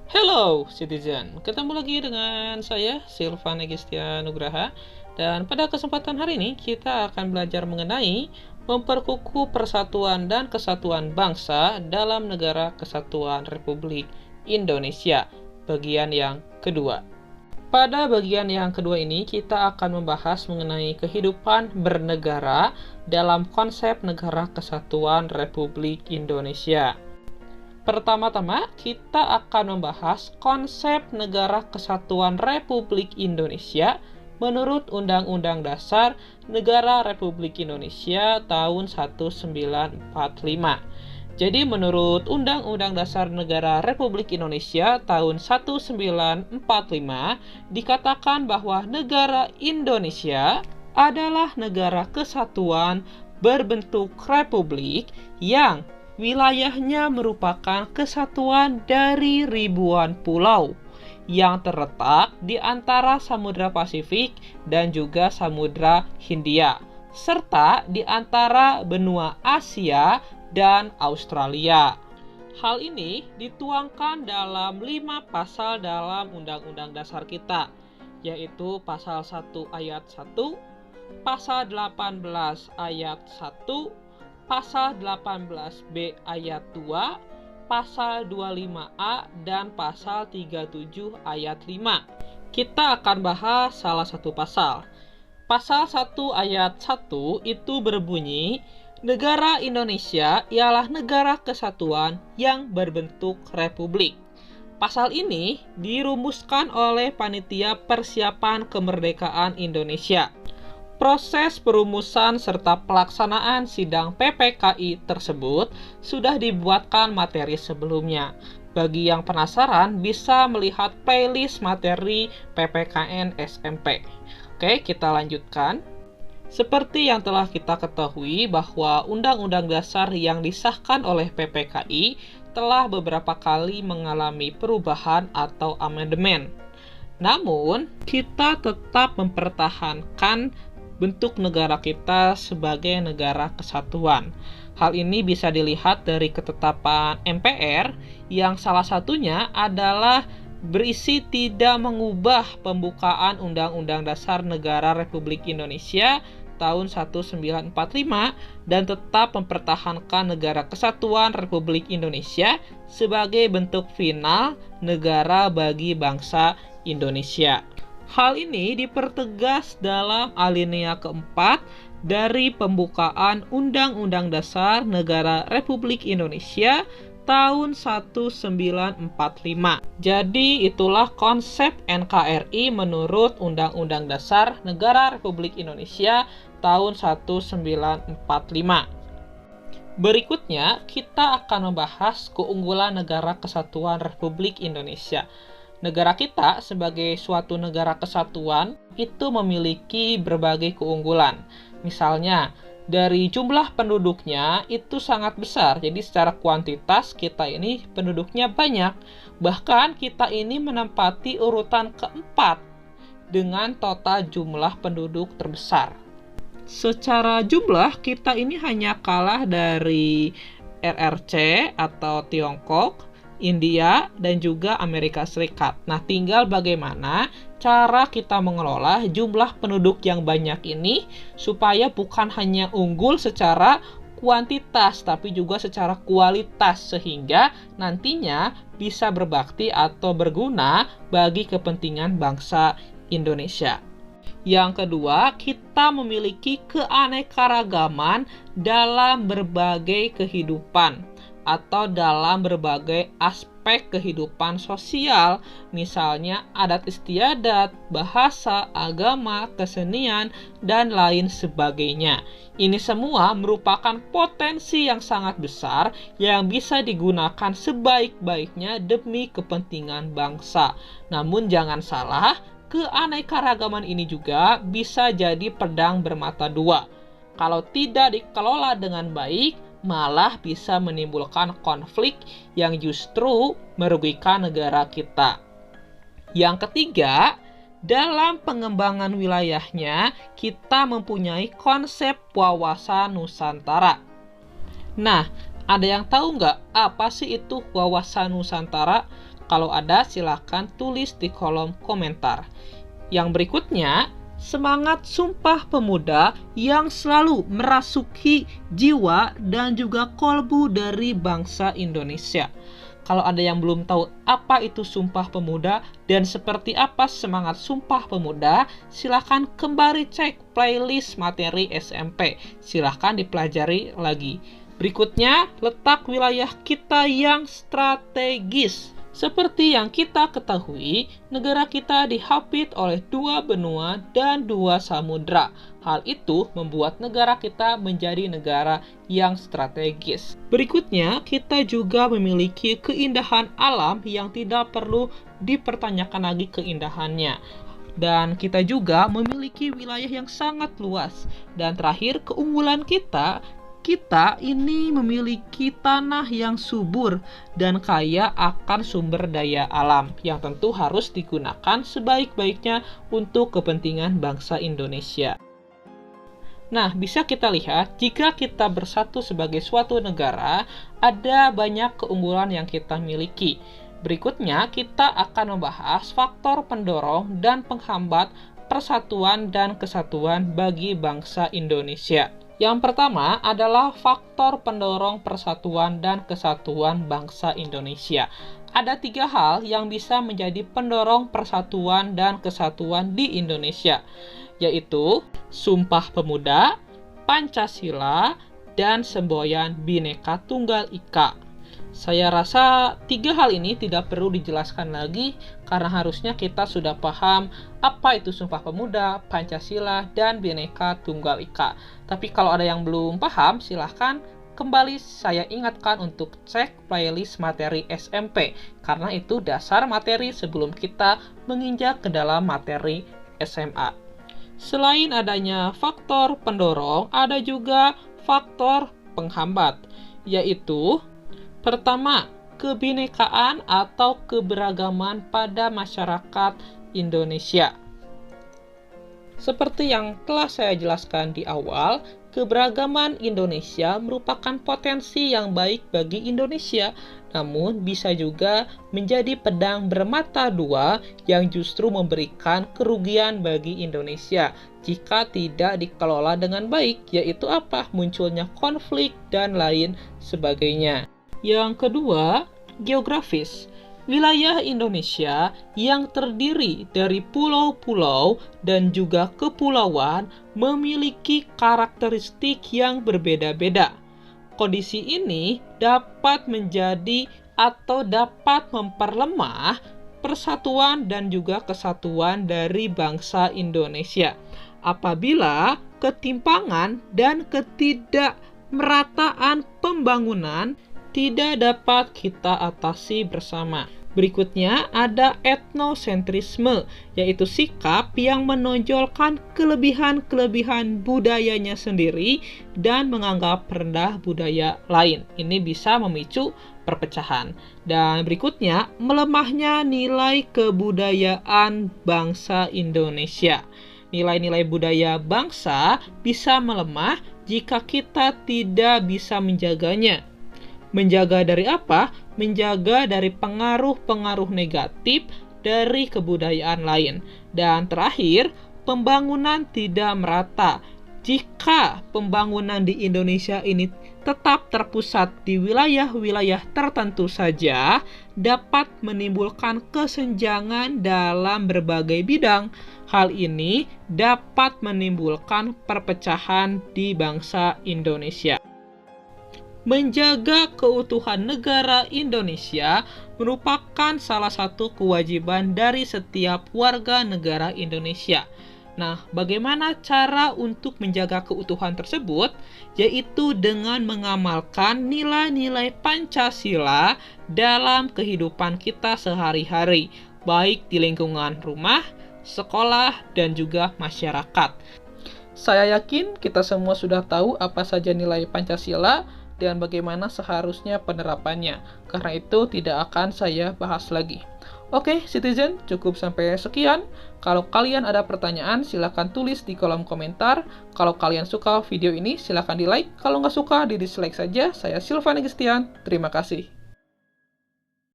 Hello citizen, ketemu lagi dengan saya Silvan Egistia Nugraha. Dan pada kesempatan hari ini kita akan belajar mengenai memperkukuh persatuan dan kesatuan bangsa dalam Negara Kesatuan Republik Indonesia, bagian yang kedua. Pada bagian yang kedua ini kita akan membahas mengenai kehidupan bernegara dalam konsep Negara Kesatuan Republik Indonesia. Pertama-tama, kita akan membahas konsep Negara Kesatuan Republik Indonesia menurut Undang-Undang Dasar Negara Republik Indonesia tahun 1945. Jadi, menurut Undang-Undang Dasar Negara Republik Indonesia tahun 1945, dikatakan bahwa negara Indonesia adalah negara kesatuan berbentuk republik yang wilayahnya merupakan kesatuan dari ribuan pulau yang terletak di antara Samudra Pasifik dan juga Samudra Hindia, serta di antara benua Asia dan Australia. Hal ini dituangkan dalam 5 pasal dalam Undang-Undang Dasar kita, yaitu pasal 1 ayat 1, pasal 18 ayat 1, pasal 18B ayat 2, pasal 25A, dan pasal 37 ayat 5. Kita akan bahas salah satu pasal. Pasal 1 ayat 1 itu berbunyi, negara Indonesia ialah negara kesatuan yang berbentuk republik. Pasal ini dirumuskan oleh Panitia Persiapan Kemerdekaan Indonesia. Proses perumusan serta pelaksanaan sidang PPKI tersebut sudah dibuatkan materi sebelumnya. Bagi yang penasaran bisa melihat playlist materi PPKN SMP. Oke, kita lanjutkan. Seperti yang telah kita ketahui bahwa Undang-Undang Dasar yang disahkan oleh PPKI telah beberapa kali mengalami perubahan atau amandemen. Namun, kita tetap mempertahankan bentuk negara kita sebagai negara kesatuan. Hal ini bisa dilihat dari ketetapan MPR yang salah satunya adalah berisi tidak mengubah pembukaan Undang-Undang Dasar Negara Republik Indonesia tahun 1945 dan tetap mempertahankan Negara Kesatuan Republik Indonesia sebagai bentuk final negara bagi bangsa Indonesia. Hal ini dipertegas dalam alinea keempat dari pembukaan Undang-Undang Dasar Negara Republik Indonesia tahun 1945. Jadi itulah konsep NKRI menurut Undang-Undang Dasar Negara Republik Indonesia tahun 1945. Berikutnya kita akan membahas keunggulan Negara Kesatuan Republik Indonesia. Negara kita sebagai suatu negara kesatuan itu memiliki berbagai keunggulan. Misalnya, dari jumlah penduduknya itu sangat besar. Jadi secara kuantitas kita ini penduduknya banyak. Bahkan kita ini menempati urutan keempat dengan total jumlah penduduk terbesar. Secara jumlah kita ini hanya kalah dari RRC atau Tiongkok, India, dan juga Amerika Serikat. Nah, tinggal bagaimana cara kita mengelola jumlah penduduk yang banyak ini supaya bukan hanya unggul secara kuantitas, tapi juga secara kualitas, sehingga nantinya bisa berbakti atau berguna bagi kepentingan bangsa Indonesia. Yang kedua, kita memiliki keanekaragaman dalam berbagai kehidupan atau dalam berbagai aspek kehidupan sosial, misalnya adat istiadat, bahasa, agama, kesenian, dan lain sebagainya. Ini semua merupakan potensi yang sangat besar yang bisa digunakan sebaik-baiknya demi kepentingan bangsa. Namun jangan salah, keanekaragaman ini juga bisa jadi pedang bermata dua. Kalau tidak dikelola dengan baik, malah bisa menimbulkan konflik yang justru merugikan negara kita. Yang ketiga, dalam pengembangan wilayahnya, kita mempunyai konsep wawasan Nusantara. Nah, Ada yang tahu nggak apa sih itu wawasan Nusantara? Kalau ada, silahkan tulis di kolom komentar. Yang berikutnya, semangat Sumpah Pemuda yang selalu merasuki jiwa dan juga kolbu dari bangsa Indonesia. Kalau ada yang belum tahu apa itu Sumpah Pemuda dan seperti apa semangat Sumpah Pemuda, silahkan kembali cek playlist materi SMP. Silahkan dipelajari lagi. Berikutnya, letak wilayah kita yang strategis. Seperti yang kita ketahui, negara kita dihapit oleh 2 benua dan 2 samudra. Hal itu membuat negara kita menjadi negara yang strategis. Berikutnya, kita juga memiliki keindahan alam yang tidak perlu dipertanyakan lagi keindahannya. Dan kita juga memiliki wilayah yang sangat luas. Dan terakhir, keunggulan kita ini memiliki tanah yang subur dan kaya akan sumber daya alam yang tentu harus digunakan sebaik-baiknya untuk kepentingan bangsa Indonesia. Nah, bisa kita lihat jika kita bersatu sebagai suatu negara, ada banyak keunggulan yang kita miliki. Berikutnya, kita akan membahas faktor pendorong dan penghambat persatuan dan kesatuan bagi bangsa Indonesia. Yang pertama adalah faktor pendorong persatuan dan kesatuan bangsa Indonesia. Ada 3 hal yang bisa menjadi pendorong persatuan dan kesatuan di Indonesia, yaitu Sumpah Pemuda, Pancasila, dan semboyan Bhinneka Tunggal Ika. Saya rasa 3 hal ini tidak perlu dijelaskan lagi karena harusnya kita sudah paham apa itu Sumpah Pemuda, Pancasila, dan Bhinneka Tunggal Ika. Tapi kalau ada yang belum paham, silahkan kembali saya ingatkan untuk cek playlist materi SMP karena itu dasar materi sebelum kita menginjak ke dalam materi SMA. Selain adanya faktor pendorong, ada juga faktor penghambat, yaitu pertama, kebinekaan atau keberagaman pada masyarakat Indonesia. Seperti yang telah saya jelaskan di awal, keberagaman Indonesia merupakan potensi yang baik bagi Indonesia, namun bisa juga menjadi pedang bermata dua yang justru memberikan kerugian bagi Indonesia jika tidak dikelola dengan baik, yaitu apa? Munculnya konflik dan lain sebagainya. Yang kedua, geografis. Wilayah Indonesia yang terdiri dari pulau-pulau dan juga kepulauan memiliki karakteristik yang berbeda-beda. Kondisi ini dapat menjadi atau dapat memperlemah persatuan dan juga kesatuan dari bangsa Indonesia apabila ketimpangan dan ketidakmerataan pembangunan tidak dapat kita atasi bersama. Berikutnya ada etnosentrisme, yaitu sikap yang menonjolkan kelebihan-kelebihan budayanya sendiri dan menganggap rendah budaya lain. Ini bisa memicu perpecahan. Dan berikutnya, melemahnya nilai kebudayaan bangsa Indonesia. Nilai-nilai budaya bangsa bisa melemah jika kita tidak bisa menjaganya. Menjaga dari apa? Menjaga dari pengaruh-pengaruh negatif dari kebudayaan lain. Dan terakhir, pembangunan tidak merata. Jika pembangunan di Indonesia ini tetap terpusat di wilayah-wilayah tertentu saja, dapat menimbulkan kesenjangan dalam berbagai bidang. Hal ini dapat menimbulkan perpecahan di bangsa Indonesia. Menjaga keutuhan negara Indonesia merupakan salah satu kewajiban dari setiap warga negara Indonesia. Nah, bagaimana cara untuk menjaga keutuhan tersebut? Yaitu dengan mengamalkan nilai-nilai Pancasila dalam kehidupan kita sehari-hari, baik di lingkungan rumah, sekolah, dan juga masyarakat. Saya yakin kita semua sudah tahu apa saja nilai Pancasila dan bagaimana seharusnya penerapannya. Karena itu tidak akan saya bahas lagi. Oke, citizen, cukup sampai sekian. Kalau kalian ada pertanyaan, silahkan tulis di kolom komentar. Kalau kalian suka video ini, silahkan di like. Kalau nggak suka, di dislike saja. Saya Silvan Gistian. Terima kasih.